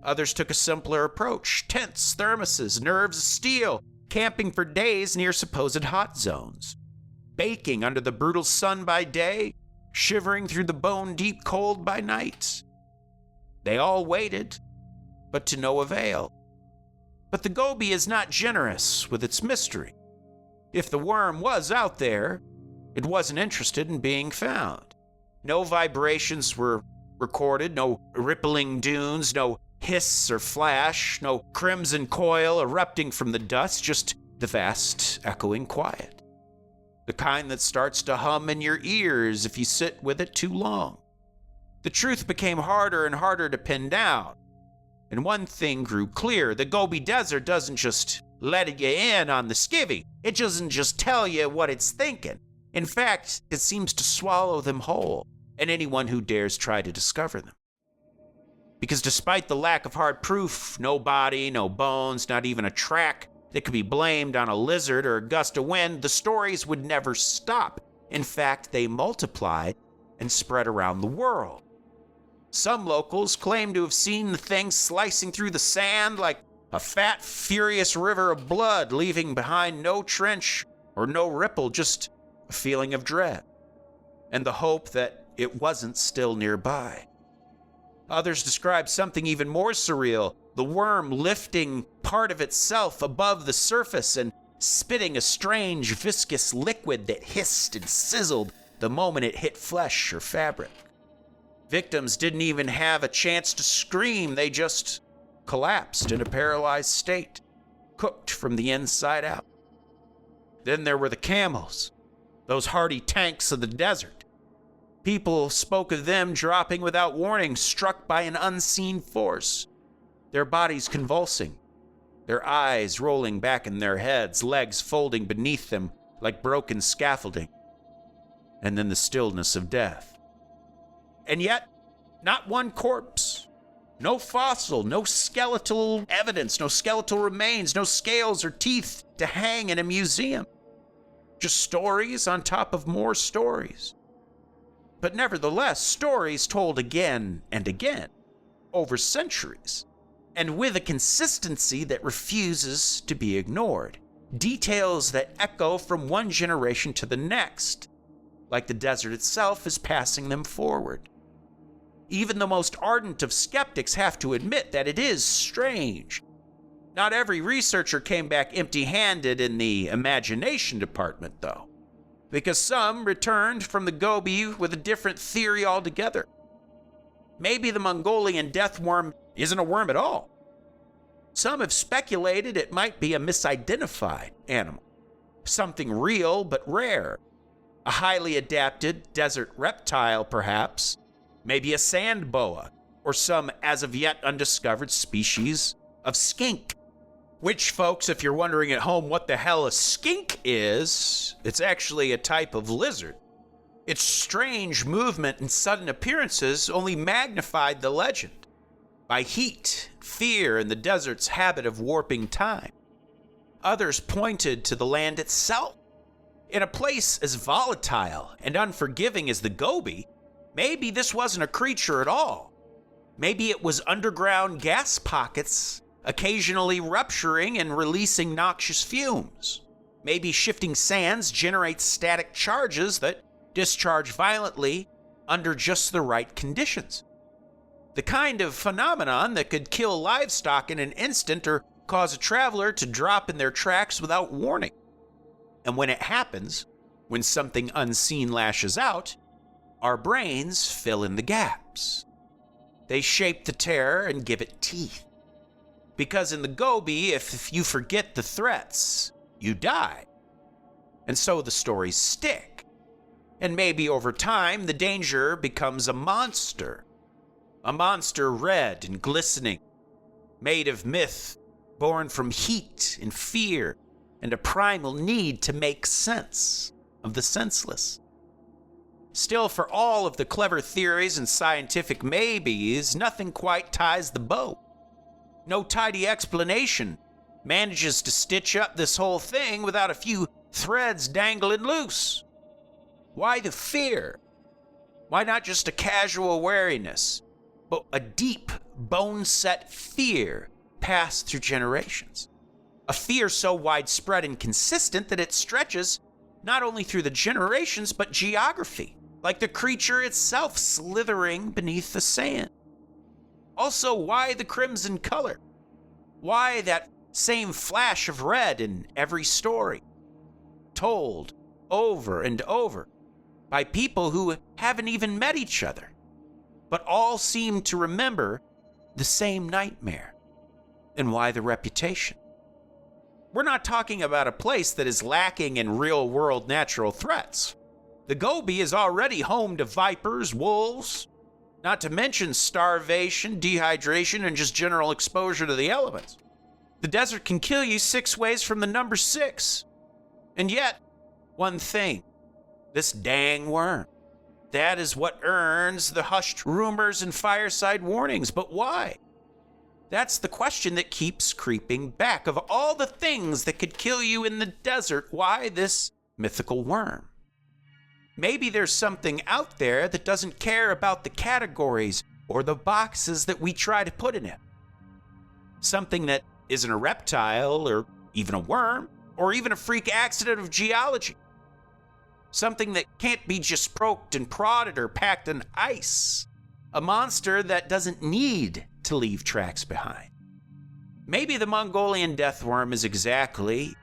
Others took a simpler approach, tents, thermoses, nerves of steel, camping for days near supposed hot zones, baking under the brutal sun by day, shivering through the bone-deep cold by night. They all waited, but to no avail. But the Gobi is not generous with its mystery. If the worm was out there, it wasn't interested in being found. No vibrations were recorded, no rippling dunes, no hiss or flash, no crimson coil erupting from the dust, just the vast, echoing quiet. The kind that starts to hum in your ears if you sit with it too long. The truth became harder and harder to pin down. And one thing grew clear, the Gobi Desert doesn't just let you in on the skivvy. It doesn't just tell you what it's thinking. In fact, it seems to swallow them whole, and anyone who dares try to discover them. Because despite the lack of hard proof, no body, no bones, not even a track that could be blamed on a lizard or a gust of wind, the stories would never stop. In fact, they multiplied and spread around the world. Some locals claim to have seen the thing slicing through the sand like a fat, furious river of blood, leaving behind no trench or no ripple, just a feeling of dread and the hope that it wasn't still nearby. Others describe something even more surreal, the worm lifting part of itself above the surface and spitting a strange viscous liquid that hissed and sizzled the moment it hit flesh or fabric. Victims didn't even have a chance to scream, they just collapsed in a paralyzed state, cooked from the inside out. Then there were the camels, those hardy tanks of the desert. People spoke of them dropping without warning, struck by an unseen force, their bodies convulsing, their eyes rolling back in their heads, legs folding beneath them like broken scaffolding, and then the stillness of death. And yet, not one corpse, no fossil, no skeletal evidence, no skeletal remains, no scales or teeth to hang in a museum. Just stories on top of more stories. But nevertheless, stories told again and again, over centuries, and with a consistency that refuses to be ignored. Details that echo from one generation to the next, like the desert itself is passing them forward. Even the most ardent of skeptics have to admit that it is strange. Not every researcher came back empty-handed in the imagination department, though, because some returned from the Gobi with a different theory altogether. Maybe the Mongolian Death Worm isn't a worm at all. Some have speculated it might be a misidentified animal, something real but rare, a highly adapted desert reptile perhaps, maybe a sand boa, or some as of yet undiscovered species of skink. Which, folks, if you're wondering at home what the hell a skink is, it's actually a type of lizard. Its strange movement and sudden appearances only magnified the legend by heat, fear, and the desert's habit of warping time. Others pointed to the land itself. In a place as volatile and unforgiving as the Gobi, maybe this wasn't a creature at all. Maybe it was underground gas pockets, occasionally rupturing and releasing noxious fumes. Maybe shifting sands generate static charges that discharge violently under just the right conditions. The kind of phenomenon that could kill livestock in an instant or cause a traveler to drop in their tracks without warning. And when it happens, when something unseen lashes out, our brains fill in the gaps. They shape the terror and give it teeth. Because in the Gobi, if you forget the threats, you die. And so the stories stick. And maybe over time, the danger becomes a monster. A monster red and glistening, made of myth, born from heat and fear, and a primal need to make sense of the senseless. Still, for all of the clever theories and scientific maybes, nothing quite ties the bow. No tidy explanation manages to stitch up this whole thing without a few threads dangling loose. Why the fear? Why not just a casual wariness, but a deep, bone-set fear passed through generations? A fear so widespread and consistent that it stretches not only through the generations, but geography, like the creature itself slithering beneath the sand. Also, why the crimson color? Why that same flash of red in every story? Told over and over by people who haven't even met each other, but all seem to remember the same nightmare. And why the reputation? We're not talking about a place that is lacking in real-world natural threats. The Gobi is already home to vipers, wolves, not to mention starvation, dehydration, and just general exposure to the elements. The desert can kill you 6 ways from the number 6. And yet, one thing, this dang worm, that is what earns the hushed rumors and fireside warnings. But why? That's the question that keeps creeping back. Of all the things that could kill you in the desert, why this mythical worm? Maybe there's something out there that doesn't care about the categories or the boxes that we try to put in it. Something that isn't a reptile or even a worm or even a freak accident of geology. Something that can't be just poked and prodded or packed in ice. A monster that doesn't need to leave tracks behind. Maybe the Mongolian Death Worm is exactly,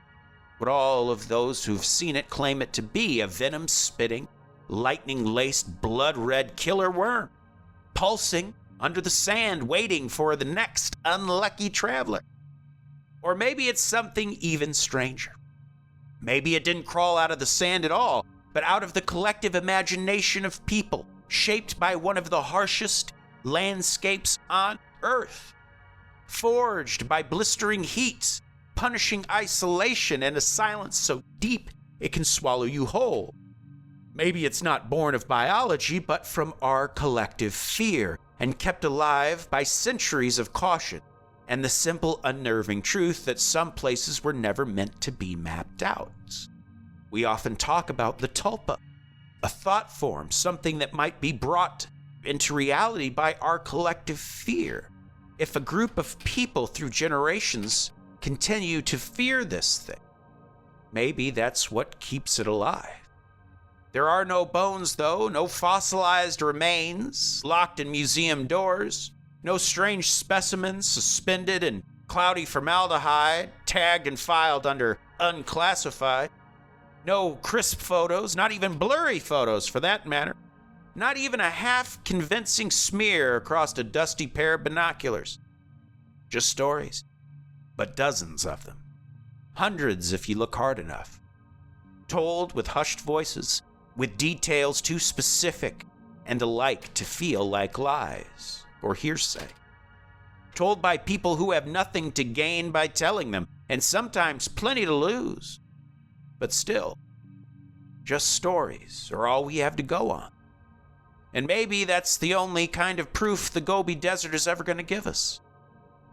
what all of those who've seen it claim it to be: a venom-spitting, lightning-laced, blood-red killer worm, pulsing under the sand, waiting for the next unlucky traveler. Or maybe it's something even stranger. Maybe it didn't crawl out of the sand at all, but out of the collective imagination of people, shaped by one of the harshest landscapes on Earth, forged by blistering heat, punishing isolation, and a silence so deep it can swallow you whole. Maybe it's not born of biology, but from our collective fear, and kept alive by centuries of caution and the simple, unnerving truth that some places were never meant to be mapped out. We often talk about the tulpa, a thought form, something that might be brought into reality by our collective fear. If a group of people through generations continue to fear this thing, maybe that's what keeps it alive. There are no bones, though, no fossilized remains locked in museum doors, no strange specimens suspended in cloudy formaldehyde, tagged and filed under unclassified, no crisp photos, not even blurry photos for that matter, not even a half-convincing smear across a dusty pair of binoculars. Just stories, but dozens of them. Hundreds if you look hard enough. Told with hushed voices, with details too specific and alike to feel like lies or hearsay. Told by people who have nothing to gain by telling them, and sometimes plenty to lose. But still, just stories are all we have to go on. And maybe that's the only kind of proof the Gobi Desert is ever going to give us.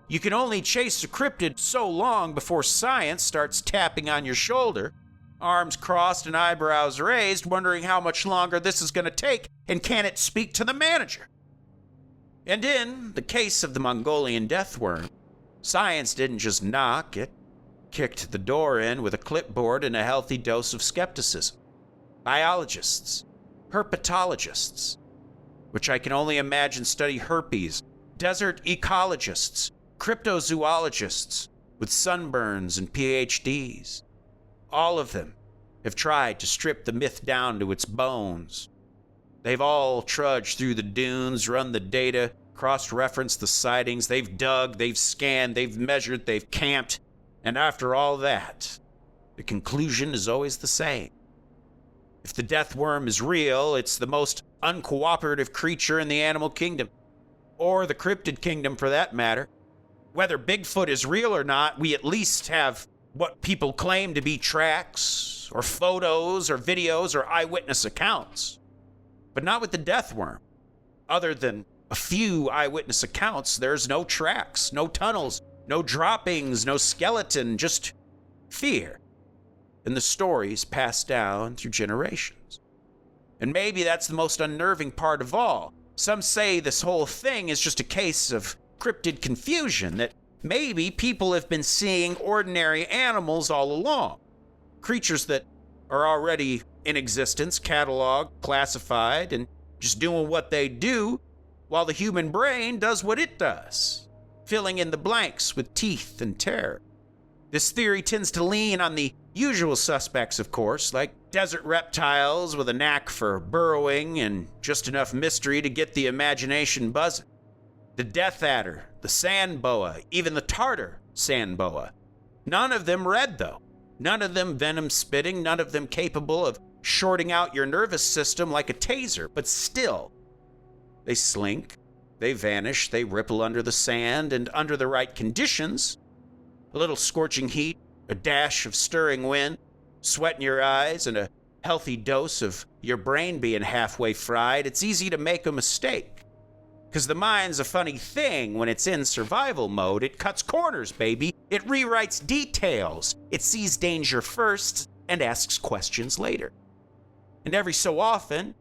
You can only chase a cryptid so long before science starts tapping on your shoulder, arms crossed and eyebrows raised, wondering how much longer this is going to take, and can it speak to the manager? And in the case of the Mongolian Death Worm, science didn't just knock, it kicked the door in with a clipboard and a healthy dose of skepticism. Biologists, herpetologists, which I can only imagine study herpes, desert ecologists, cryptozoologists with sunburns and PhDs. All of them have tried to strip the myth down to its bones. They've all trudged through the dunes, run the data, cross-referenced the sightings. They've dug, they've scanned, they've measured, they've camped. And after all that, the conclusion is always the same. If the death worm is real, it's the most uncooperative creature in the animal kingdom, or the cryptid kingdom for that matter. Whether Bigfoot is real or not, we at least have what people claim to be tracks, or photos, or videos, or eyewitness accounts. But not with the death worm. Other than a few eyewitness accounts, there's no tracks, no tunnels, no droppings, no skeleton, just fear. And the stories passed down through generations. And maybe that's the most unnerving part of all. Some say this whole thing is just a case of cryptid confusion, that maybe people have been seeing ordinary animals all along. Creatures that are already in existence, cataloged, classified, and just doing what they do, while the human brain does what it does, filling in the blanks with teeth and terror. This theory tends to lean on the usual suspects, of course, like desert reptiles with a knack for burrowing and just enough mystery to get the imagination buzzing. The death adder, the sand boa, even the Tartar sand boa. None of them red, though. None of them venom-spitting, none of them capable of shorting out your nervous system like a taser, but still, they slink, they vanish, they ripple under the sand, and under the right conditions, a little scorching heat, a dash of stirring wind, sweat in your eyes, and a healthy dose of your brain being halfway fried, it's easy to make a mistake. Because the mind's a funny thing when it's in survival mode. It cuts corners, baby. It rewrites details. It sees danger first and asks questions later. And every so often,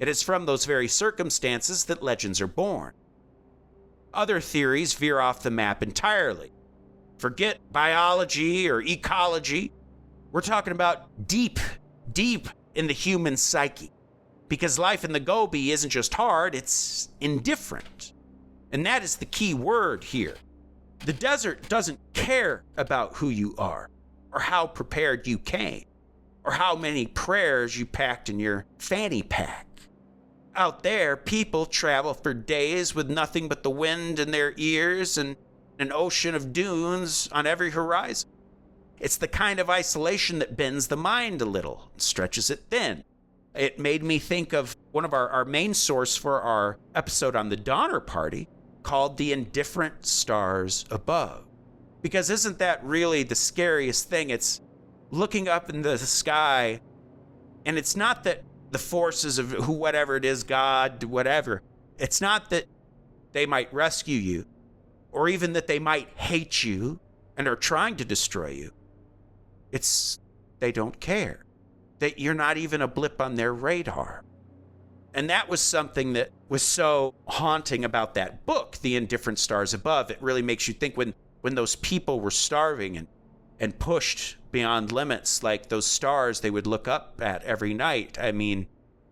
it is from those very circumstances that legends are born. Other theories veer off the map entirely. Forget biology or ecology. We're talking about deep in the human psyche. Because life in the Gobi isn't just hard, it's indifferent. And that is the key word here. The desert doesn't care about who you are. or how prepared you came, or how many prayers you packed in your fanny pack. Out there, people travel for days with nothing but the wind in their ears and an ocean of dunes on every horizon. It's the kind of isolation that bends the mind a little, stretches it thin. It made me think of one of our main source for our episode on the Donner Party, called The Indifferent Stars Above. Because isn't that really the scariest thing? It's looking up in the sky, and it's not that the forces of whatever it is, God, whatever, it's not that they might rescue you, or even that they might hate you and are trying to destroy you. It's they don't care, that you're not even a blip on their radar. And that was something that was so haunting about that book, The Indifferent Stars Above. It really makes you think when those people were starving and pushed beyond limits, like those stars they would look up at every night. I mean,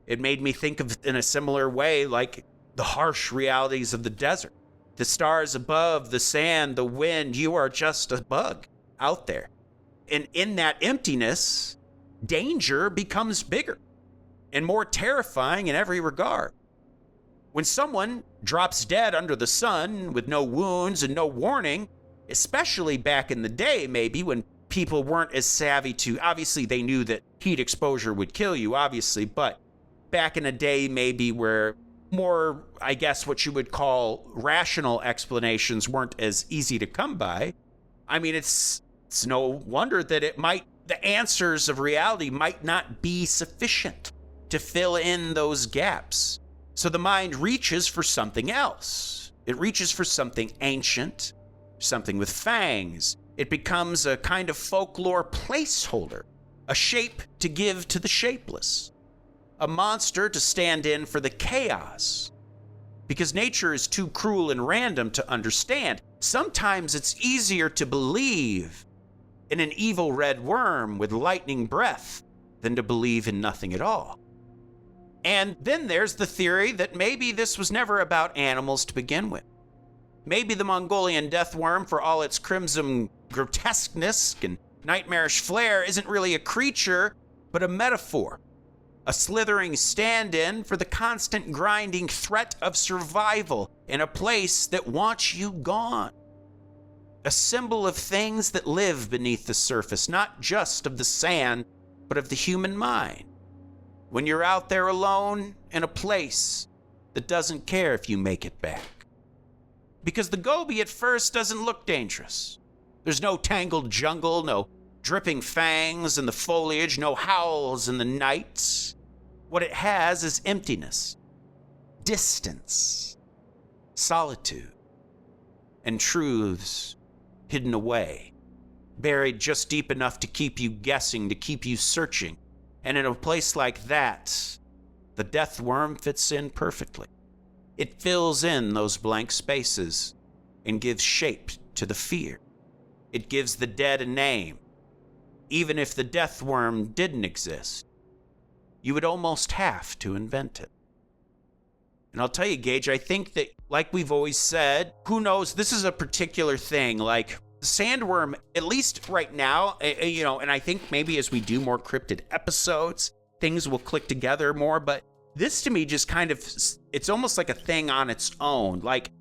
it made me think of, in a similar way, like the harsh realities of the desert. The stars above, the sand, the wind, you are just a bug out there. And in that emptiness, danger becomes bigger and more terrifying in every regard. When someone drops dead under the sun with no wounds and no warning, especially back in the day, maybe when people weren't as savvy to, obviously they knew that heat exposure would kill you, obviously, but back in a day maybe where more, I guess, what you would call rational explanations weren't as easy to come by. I mean, it's no wonder that the answers of reality might not be sufficient to fill in those gaps. So the mind reaches for something else. It reaches for something ancient, something with fangs. It becomes a kind of folklore placeholder, a shape to give to the shapeless, a monster to stand in for the chaos. Because nature is too cruel and random to understand. Sometimes it's easier to believe in an evil red worm with lightning breath than to believe in nothing at all. And then there's the theory that maybe this was never about animals to begin with. Maybe the Mongolian Death Worm, for all its crimson grotesqueness and nightmarish flair, isn't really a creature, but a metaphor. A slithering stand-in for the constant grinding threat of survival in a place that wants you gone. A symbol of things that live beneath the surface, not just of the sand, but of the human mind. When you're out there alone in a place that doesn't care if you make it back. Because the Gobi at first doesn't look dangerous. There's no tangled jungle, no dripping fangs in the foliage, no howls in the nights. What it has is emptiness, distance, solitude, and truths hidden away, buried just deep enough to keep you guessing, to keep you searching. And in a place like that, the death worm fits in perfectly. It fills in those blank spaces and gives shape to the fear. It gives the dead a name. Even if the death worm didn't exist, you would almost have to invent it. And I'll tell you, Gage, I think that, like we've always said, who knows, this is a particular thing, like sandworm, at least right now, and I think maybe as we do more cryptid episodes, things will click together more, but this to me just kind of, it's almost like a thing on its own. Like,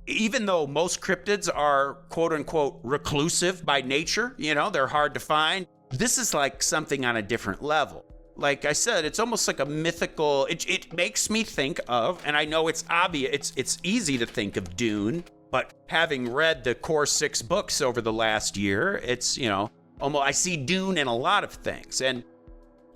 even though most cryptids are quote unquote reclusive by nature, they're hard to find, this is like something on a different level. Like I said, it's almost like a mythical, it makes me think of, and I know it's obvious, it's easy to think of Dune, but having read the core 6 books over the last year, it's, almost, I see Dune in a lot of things. And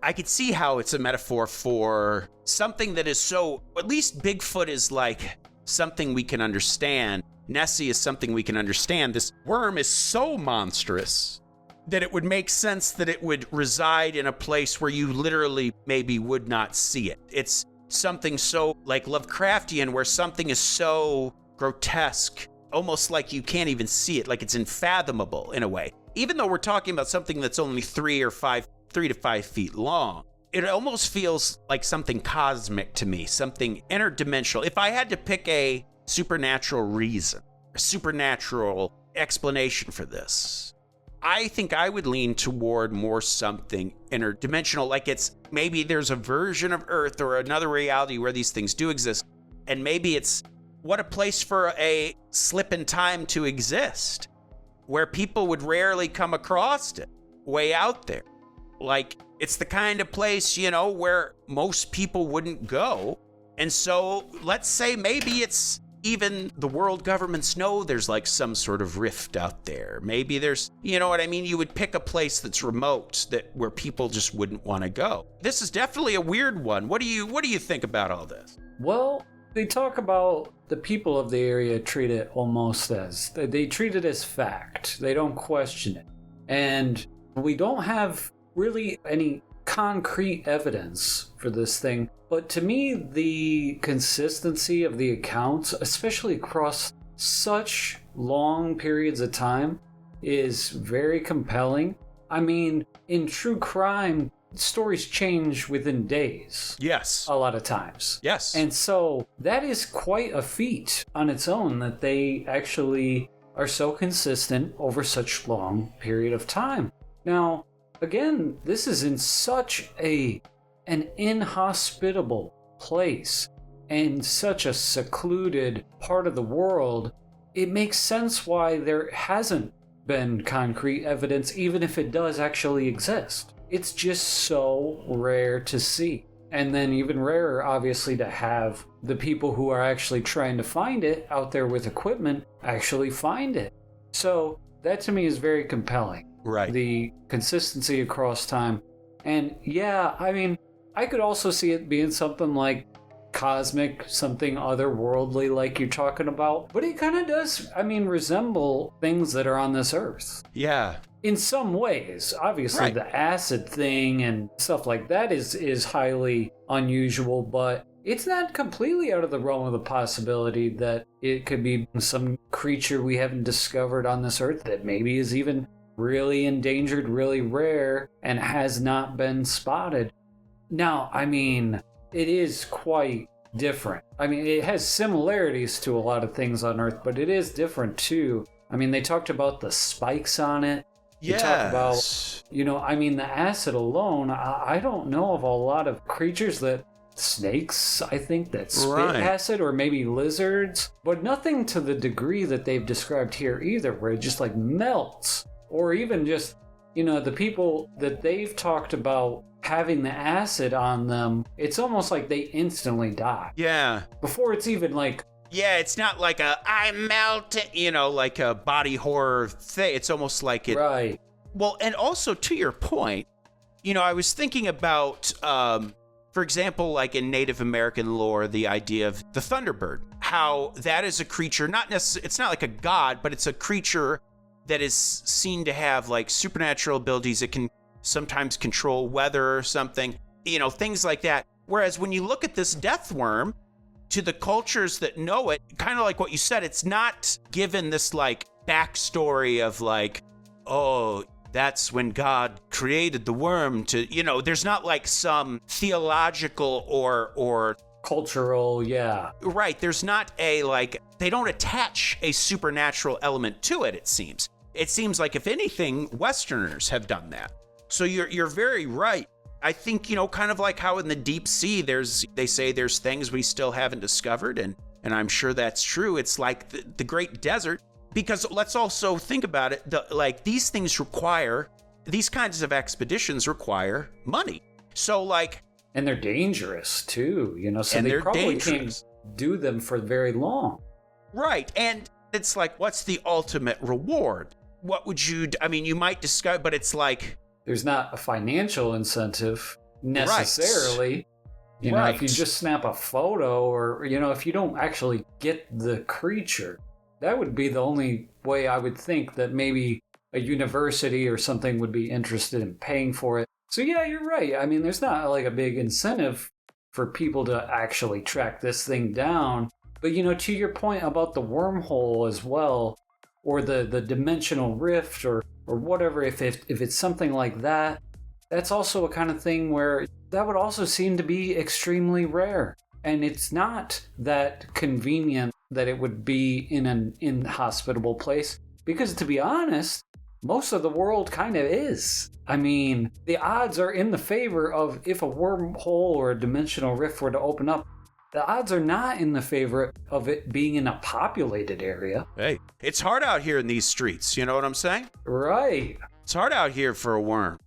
I could see how it's a metaphor for something that is so, at least Bigfoot is like something we can understand. Nessie is something we can understand. This worm is so monstrous that it would make sense that it would reside in a place where you literally maybe would not see it. It's something so like Lovecraftian, where something is so grotesque, almost like you can't even see it, like it's unfathomable in a way. Even though we're talking about something that's only 3 to 5 feet long, it almost feels like something cosmic to me, something interdimensional. If I had to pick a supernatural reason, a supernatural explanation for this, I think I would lean toward more something interdimensional, like it's maybe there's a version of Earth or another reality where these things do exist, and maybe it's what a place for a slip in time to exist, where people would rarely come across it, way out there. Like, it's the kind of place, where most people wouldn't go. And so let's say maybe it's even the world governments know there's like some sort of rift out there. Maybe there's, you know what I mean? You would pick a place that's remote, where people just wouldn't want to go. This is definitely a weird one. What do you think about all this? Well, they talk about the people of the area treat it almost as, they treat it as fact. They don't question it. And we don't have really any concrete evidence for this thing. But to me, the consistency of the accounts, especially across such long periods of time, is very compelling. I mean, in true crime, stories change within days. Yes. A lot of times. Yes. And so that is quite a feat on its own, that they actually are so consistent over such long period of time. Now, again, this is in such an inhospitable place and such a secluded part of the world. It makes sense why there hasn't been concrete evidence, even if it does actually exist. It's just so rare to see. And then even rarer, obviously, to have the people who are actually trying to find it out there with equipment actually find it. So that to me is very compelling. Right. The consistency across time. And yeah, I mean, I could also see it being something like cosmic, something otherworldly like you're talking about. But it kind of does, resemble things that are on this earth. Yeah. In some ways. Obviously, Right. The acid thing and stuff like that is highly unusual, but it's not completely out of the realm of the possibility that it could be some creature we haven't discovered on this earth that maybe is even really endangered, really rare, and has not been spotted. Now, it is quite different. It has similarities to a lot of things on Earth, but it is different too. They talked about the spikes on it. Yes. They talk about, the acid alone. I don't know of a lot of creatures snakes, I think, that spit Right. acid, or maybe lizards, but nothing to the degree that they've described here either, where it just like melts. Or even just, the people that they've talked about having the acid on them, it's almost like they instantly die. Yeah. Before it's even like... Yeah, it's not like I melt, like a body horror thing. It's almost like it. Right. Well, and also to your point, I was thinking about, for example, like in Native American lore, the idea of the Thunderbird, how that is a creature, it's not like a god, but it's a creature that is seen to have like supernatural abilities. It can sometimes control weather or something, things like that. Whereas when you look at this death worm, to the cultures that know it, kind of like what you said, it's not given this like backstory of like, oh, that's when God created the worm to, there's not like some theological or cultural, yeah. Right, there's not they don't attach a supernatural element to it, it seems. It seems like, if anything, Westerners have done that. So you're very right. I think, kind of like how in the deep sea, they say there's things we still haven't discovered, and I'm sure that's true. It's like the great desert, because let's also think about it. These kinds of expeditions require money. So and they're dangerous too, so and they they're probably dangerous. can't do them for very long. Right, and it's like, what's the ultimate reward? What would you? You might discover, but it's like, there's not a financial incentive necessarily. Right. If you just snap a photo, or, if you don't actually get the creature, that would be the only way I would think that maybe a university or something would be interested in paying for it. So yeah, you're right. There's not like a big incentive for people to actually track this thing down. But, to your point about the wormhole as well, or the dimensional rift, or whatever, if it's something like that, that's also a kind of thing where that would also seem to be extremely rare. And it's not that convenient that it would be in an inhospitable place, because to be honest, most of the world kind of is. I mean, the odds are in the favor of if a wormhole or a dimensional rift were to open up, the odds are not in the favor of it being in a populated area. Hey, it's hard out here in these streets, you know what I'm saying? Right. It's hard out here for a worm.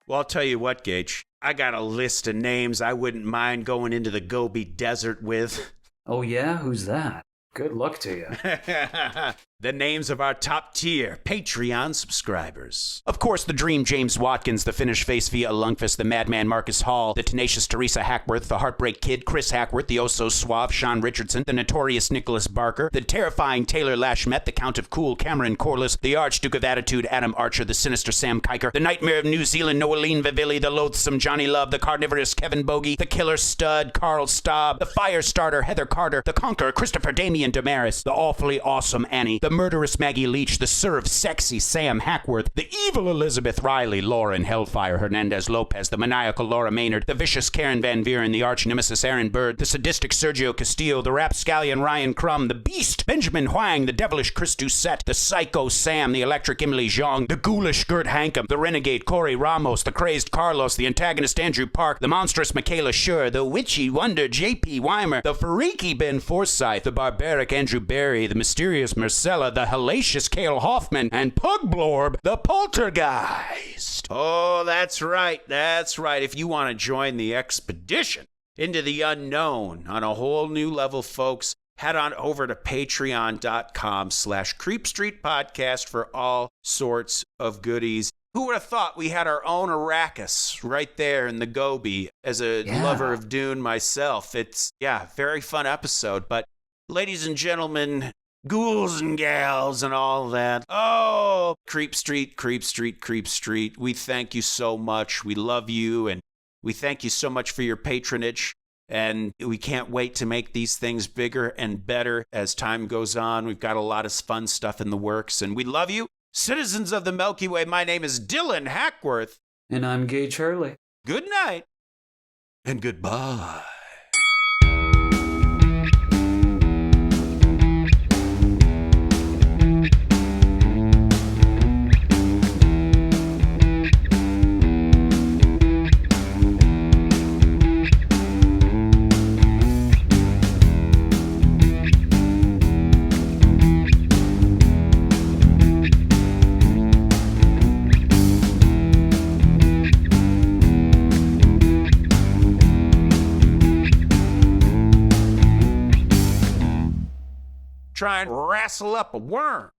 Well, I'll tell you what, Gage. I got a list of names I wouldn't mind going into the Gobi Desert with. Oh yeah? Who's that? Good luck to you. The names of our top tier Patreon subscribers. Of course, the Dream James Watkins, the Finnish Face via Lungfist, the Madman Marcus Hall, the Tenacious Teresa Hackworth, the Heartbreak Kid Chris Hackworth, the Oh-So Suave Sean Richardson, the Notorious Nicholas Barker, the Terrifying Taylor Lashmet, the Count of Cool Cameron Corliss, the Archduke of Attitude Adam Archer, the Sinister Sam Kiker, the Nightmare of New Zealand Noeline Vivilli, the Loathsome Johnny Love, the Carnivorous Kevin Bogey, the Killer Stud Carl Staub, the Firestarter Heather Carter, the Conqueror Christopher Damian Damaris, the Awfully Awesome Annie, the Murderous Maggie Leach, the Serve Sexy Sam Hackworth, the Evil Elizabeth Riley, Lauren Hellfire Hernandez Lopez, the Maniacal Laura Maynard, the Vicious Karen Van Vieren, the Arch Nemesis Aaron Bird, the Sadistic Sergio Castillo, the Rapscallion Ryan Crum, the Beast Benjamin Huang, the Devilish Chris Doucette, the Psycho Sam, the Electric Emily Zhang, the Ghoulish Gert Hankum, the Renegade Corey Ramos, the Crazed Carlos, the Antagonist Andrew Park, the Monstrous Michaela Schur, the Witchy Wonder J.P. Weimer, the Freaky Ben Forsyth, the Barbaric Andrew Barry, the Mysterious Marcella, the Hellacious Cale Hoffman, and Pugblorb, the Poltergeist. Oh, that's right, that's right. If you want to join the expedition into the unknown on a whole new level, folks, head on over to patreon.com/creepstreetpodcast for all sorts of goodies. Who would have thought we had our own Arrakis right there in the Gobi? As a lover of Dune myself, it's, very fun episode. But ladies and gentlemen, ghouls and gals and all that. Oh, Creep Street, Creep Street, Creep Street. We thank you so much. We love you, and we thank you so much for your patronage. And we can't wait to make these things bigger and better as time goes on. We've got a lot of fun stuff in the works, and we love you. Citizens of the Milky Way, my name is Dylan Hackworth. And I'm Gage Hurley. Good night and goodbye. Try and wrestle up a worm.